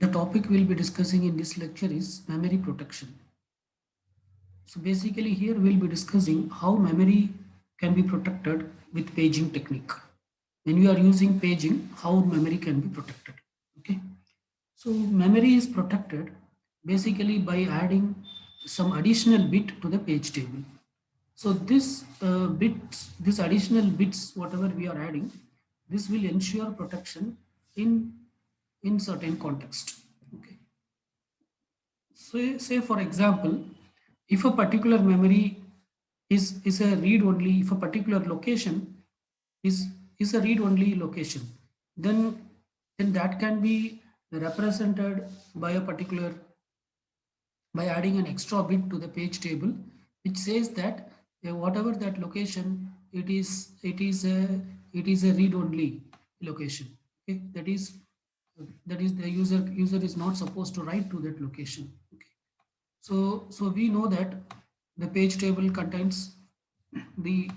The topic we'll be discussing in this lecture is memory protection. So basically here we'll be discussing how memory can be protected with paging technique. When we are using paging, how memory can be protected. Okay. So memory is protected basically by adding some additional bit to the page table. So this bits, this additional bits, whatever we are adding, this will ensure protection in certain context. Okay. So say for example, if a particular memory is a read only, if a particular location is is a read only location, then that can be represented by a particular by adding an extra bit to the page table, which says that whatever that location, it is a read only location. Okay, that is the user is not supposed to write to that location. Okay, so we know that the page table contains the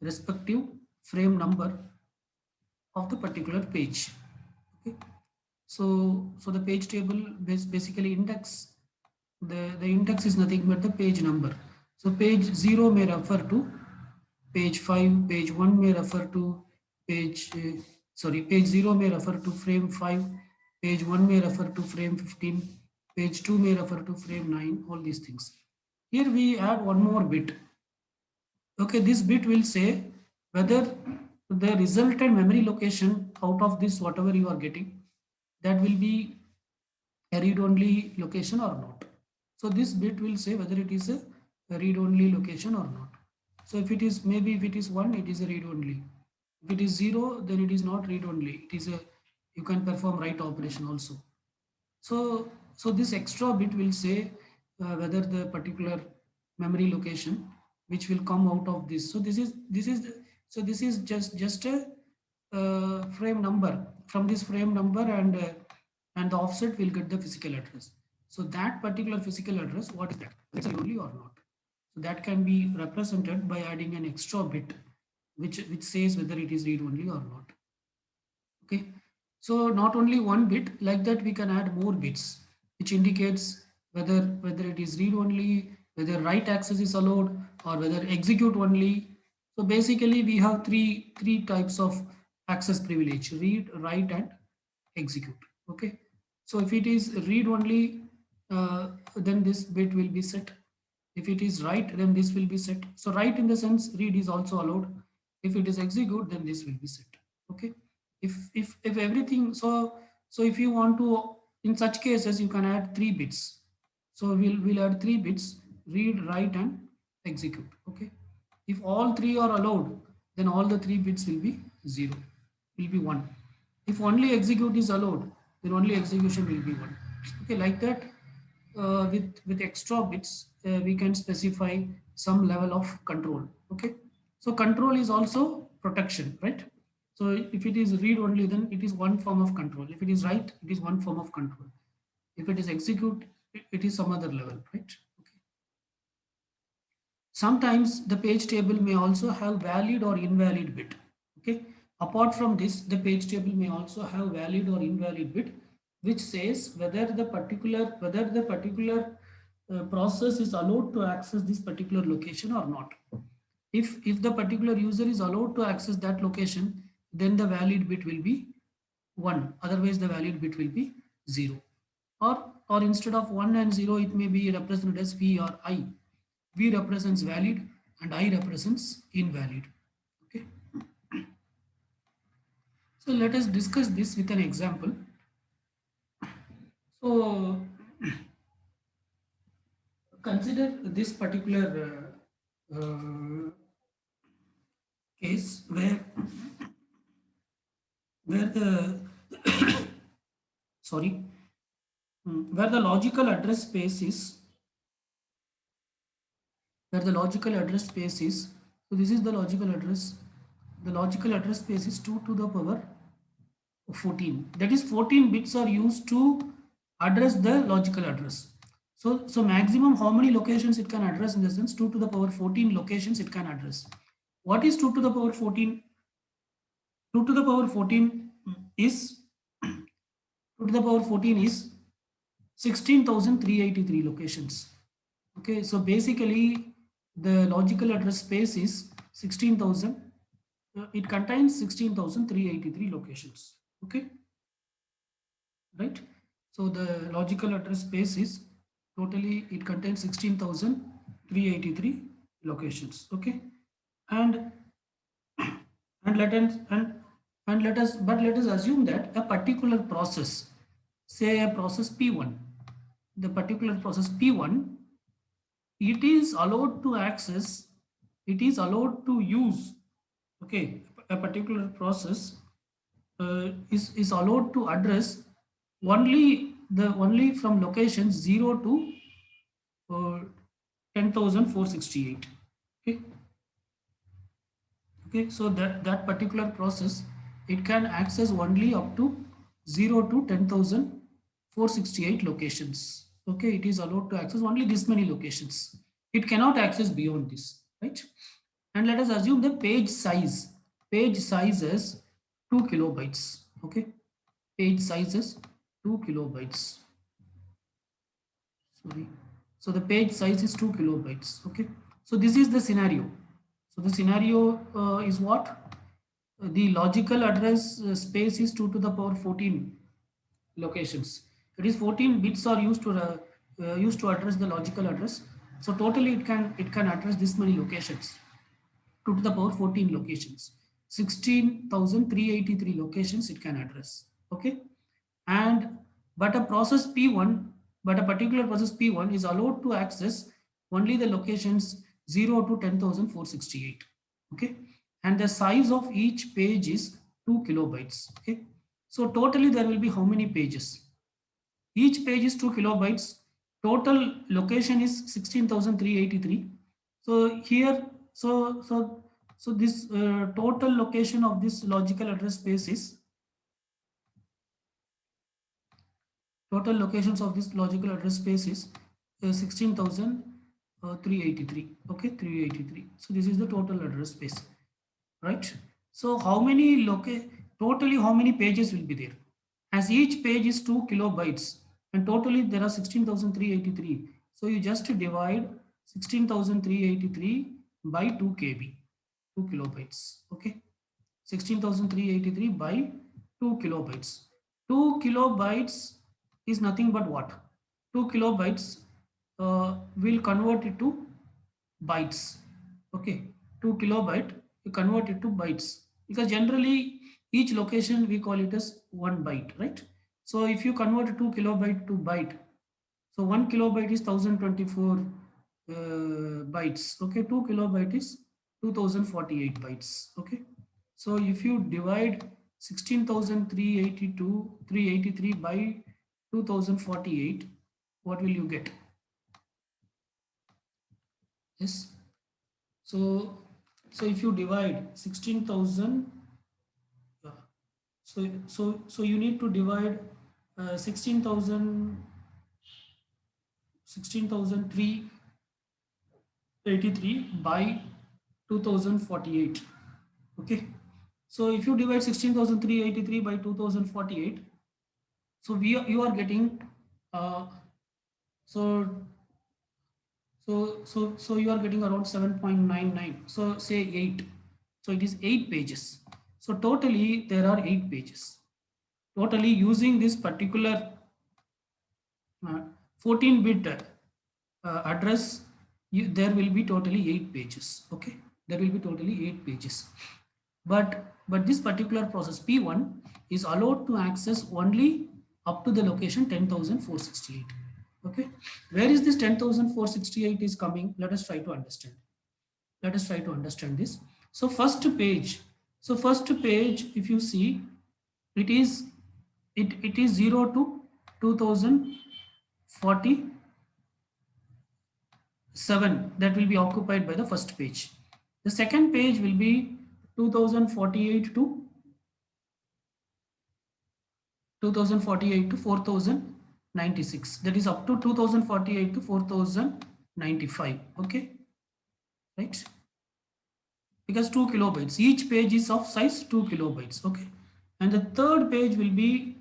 respective frame number of the particular page. Okay, so the page table basically index, the index is nothing but the page number. So page 0 may refer to page 5, page 1 may refer to page page 0 may refer to frame 5, page 1 may refer to frame 15, page 2 may refer to frame 9, all these things. Here we add one more bit. Okay, this bit will say whether the resultant memory location out of this whatever you are getting, that will be a read-only location or not. So this bit will say whether it is a read-only location or not. So if it is, maybe if it is 1, it is a read-only. If it is 0, then it is not read-only. It is a, you can perform write operation also. So this extra bit will say whether the particular memory location which will come out of this. So this is just a frame number. From this frame number and the offset will get the physical address. So that particular physical address, what is that? It's read-only or not? So that can be represented by adding an extra bit which says whether it is read-only or not. Okay, so not only one bit, like that we can add more bits which indicates whether it is read only, whether write access is allowed, or whether execute only. So basically we have three types of access privilege: read, write, and execute. Okay, so if it is read only, then this bit will be set. If it is write, then this will be set. So write in the sense read is also allowed. If it is execute, then this will be set. Okay, if everything, so if you want to, in such cases you can add three bits. So we'll add three bits: read, write, and execute. Okay, if all three are allowed, then all the three bits will be 0, will be 1. If only execute is allowed, then only execution will be 1. Okay, like that. With extra bits, we can specify some level of control. Okay, so control is also protection, right? So if it is read only, then it is one form of control. If it is write, it is one form of control. If it is execute, it is some other level, right? Okay. Sometimes the page table may also have valid or invalid bit. Okay. Apart from this, the page table may also have valid or invalid bit, which says whether the particular process is allowed to access this particular location or not. If the particular user is allowed to access that location, then the valid bit will be 1. Otherwise, the valid bit will be 0. Or instead of 1 and 0, it may be represented as V or I. V represents valid and I represents invalid. Okay. So let us discuss this with an example. So consider this particular case where the sorry where the logical address space is where the logical address space is. So this is the logical address. The logical address space is 2 to the power 14. That is 14 bits are used to address the logical address. So maximum how many locations it can address, in the sense 2 to the power 14 locations it can address. What is 2 to the power 14? 2 to the power 14 is 2 to the power 14 is 16,383 locations. Okay, so basically the logical address space is 16,000. It contains 16,383 locations. Okay, right? So the logical address space is totally, it contains 16,383 locations. Okay, and and let us let us assume that a particular process, say a process P1, the particular process P1, it is allowed to access, it is allowed to use, okay, a particular process is allowed to address only from locations 0 to 10,468. Okay, okay, so that particular process, it can access only up to 0 to 10,468 locations. Okay, it is allowed to access only this many locations. It cannot access beyond this, right? And let us assume the page size. Page size is 2 kilobytes. Okay, page size is 2 kilobytes. Sorry. So the page size is 2 kilobytes. Okay, so this is the scenario. So the scenario is what? The logical address space is 2 to the power 14 locations. It is 14 bits are used to address the logical address. So totally it can address this many locations. 2 to the power 14 locations. 16,383 locations it can address. Okay, and but a process P1, but a particular process P1 is allowed to access only the locations 0 to 10,468. Okay, and the size of each page is 2 kilobytes. Okay, so totally there will be how many pages? Each page is 2 kilobytes. Total location is 16,383. So here, so this total location of this logical address space is, total locations of this logical address space is 16,383. Okay, 383. So this is the total address space, right? So how many totally how many pages will be there? As each page is 2 kilobytes and totally there are 16,383. So you just divide 16,383 by 2 KB, 2 kilobytes. Okay, 16,383 by 2 kilobytes. 2 kilobytes is nothing but what? 2 kilobytes will convert it to bytes. Okay, 2 kilobyte, you convert it to bytes, because generally each location we call it as 1 byte, right? So if you convert 2 kilobyte to byte, so 1 kilobyte is 1024 bytes. Okay, 2 kilobyte is 2048 bytes. Okay, so if you divide 16,383 by 2048, what will you get? Yes, so if you divide 16,000, so you need to divide 16,000 by 2048. Okay, so if you divide 16,383 by 2048, so you are getting uh, so so you are getting around 7.99. So say 8. So it is 8 pages. So totally there are 8 pages. Totally using this particular 14-bit address, there will be totally 8 pages. Okay, there will be totally 8 pages. But this particular process P1 is allowed to access only up to the location 10,468. Okay, where is this 10,468 is coming? Let us try to understand. Let us try to understand this. So first page, if you see, it is it is 0 to 2047, that will be occupied by the first page. The second page will be 2048 to 4096, that is up to 2048 to 4095. Okay, right, because 2 kilobytes, each page is of size 2 kilobytes. Okay, and the third page will be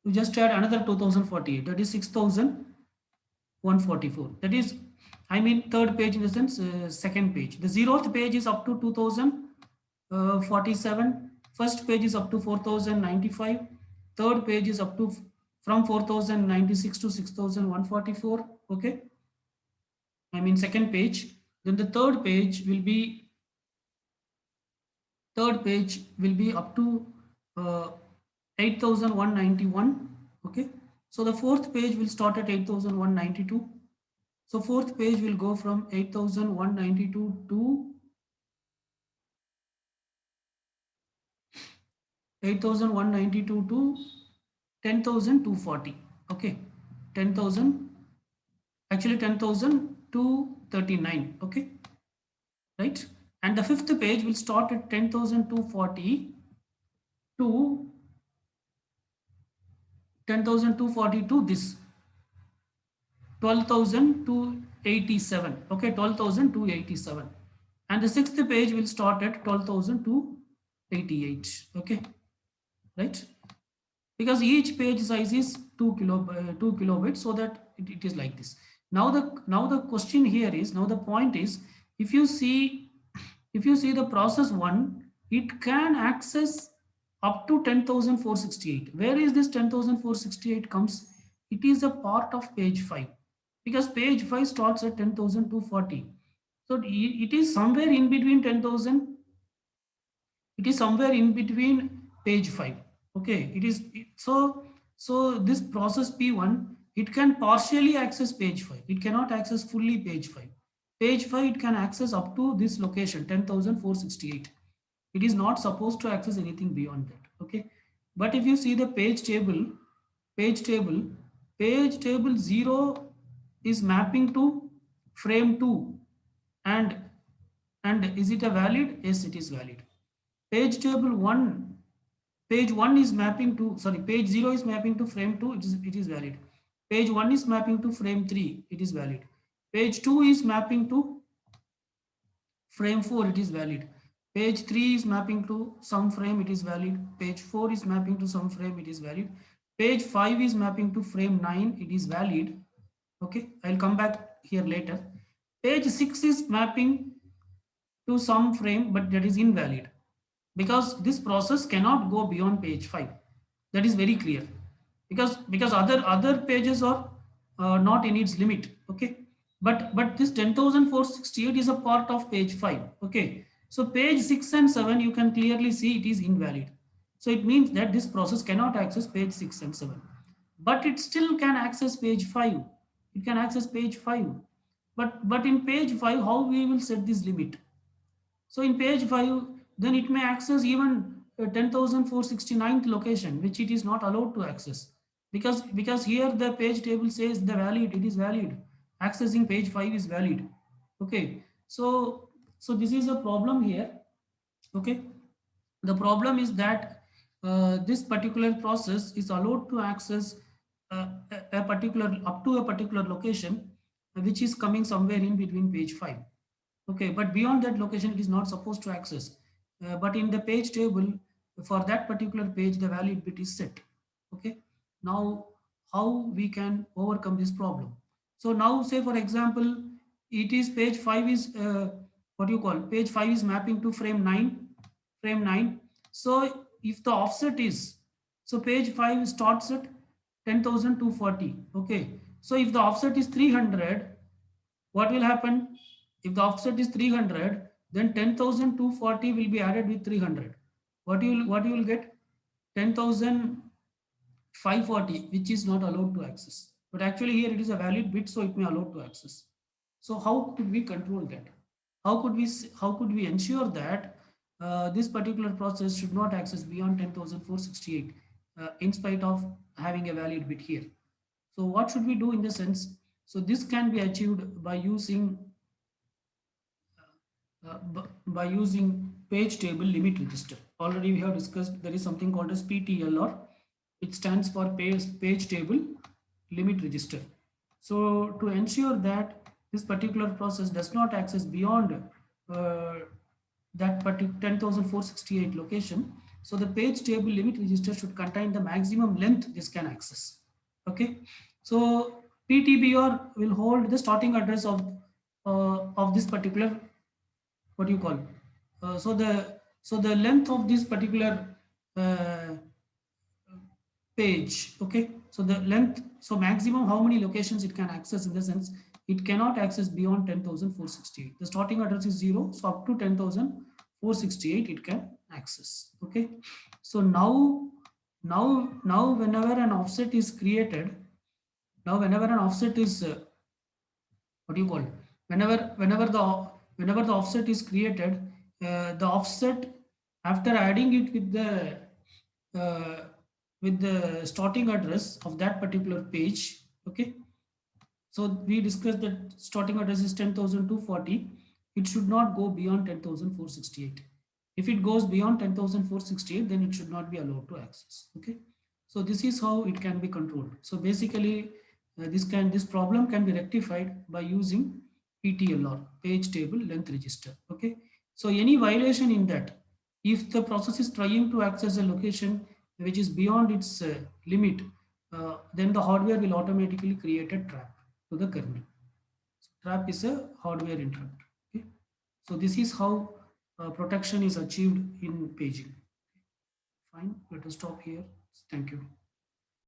You just add another 2048, that is 6144. That is, I mean, third page in the sense, second page. The zeroth page is up to 2047. First page is up to 4095. Third page is up to from 4096 to 6144. Okay, I mean second page. Then the third page will be up to uh, 8191. Okay, so the fourth page will start at 8192. So fourth page will go from 8192 to 8192 to 10,240. Okay, 10,000, actually 10,239. Okay, right? And the fifth page will start at 10,240 to 10,240 to this 12,287. Okay, 12,287. And the sixth page will start at 12,288. Okay, right? Because each page size is 2 kilobits, so that it is like this. Now the question here is, now the point is, if you see the process 1, it can access up to 10,468. Where is this 10,468 comes? It is a part of page 5, because page 5 starts at 10,240. So it is somewhere in between 10,000. It is somewhere in between page 5. Okay, it is so this process P1, it can partially access page 5. It cannot access fully page 5. Page 5 it can access up to this location 10,468. It is not supposed to access anything beyond that. Okay, but if you see the page table page table 0 is mapping to frame 2, and is it a valid? Yes, it is valid. Page table 1, page 1 is mapping to, sorry, page 0 is mapping to frame 2, it is valid. Page 1 is mapping to frame 3, it is valid. Page 2 is mapping to frame 4, it is valid. Page 3 is mapping to some frame, it is valid. Page 4 is mapping to some frame, it is valid. Page 5 is mapping to frame 9, it is valid. Okay, I'll come back here later. Page 6 is mapping to some frame, but that is invalid, because this process cannot go beyond page 5. That is very clear, because other pages are not in its limit. Okay, but this 10,468 is a part of page 5. Okay, so page 6 and 7 you can clearly see it is invalid. So it means that this process cannot access page 6 and 7, but it still can access page 5. It can access page 5, but in page 5 how we will set this limit? So in page 5, then it may access even 10,469th location, which it is not allowed to access. Because here the page table says the valid, it is valid. Accessing page 5 is valid. Okay. So this is a problem here. Okay. The problem is that this particular process is allowed to access a particular, up to a particular location, which is coming somewhere in between page 5. Okay, but beyond that location it is not supposed to access. But in the page table, for that particular page the valid bit is set. Okay, now how we can overcome this problem? So now say for example, it is page 5 is what you call, page 5 is mapping to frame 9. So if the offset is, so page 5 starts at 10,240. Okay, so if the offset is 300, what will happen? If the offset is 300, then 10,240 will be added with 300. What you will get? 10,540, which is not allowed to access. But actually here it is a valid bit, so it may allow to access. So how could we control that? How could we ensure that this particular process should not access beyond 10,468 in spite of having a valid bit here? So what should we do in the sense? So this can be achieved by using page table limit register. Already we have discussed there is something called as PTL, it stands for page table limit register. So to ensure that this particular process does not access beyond that particular 10,468 location, So the page table limit register should contain the maximum length this can access. Okay. So PTBR will hold the starting address of this particular, what do you call, so the length of this particular uh, page. Okay, so the length, so maximum how many locations it can access, in the sense it cannot access beyond 10,468. The starting address is 0, so up to 10,468 it can access. Okay, so now whenever an offset is created, now whenever an offset is what do you call it? Whenever the offset is created, the offset, after adding it uh, with the starting address of that particular page. Okay, so we discussed that starting address is 10,240. It should not go beyond 10,468. If it goes beyond 10,468, then it should not be allowed to access. Okay, so this is how it can be controlled. So basically, this problem can be rectified by using PTLR, page table length register. Okay, so any violation in that, if the process is trying to access a location which is beyond its limit, then the hardware will automatically create a trap to the kernel. So trap is a hardware interrupt. Okay, so this is how protection is achieved in paging. Fine, let us stop here. Thank you.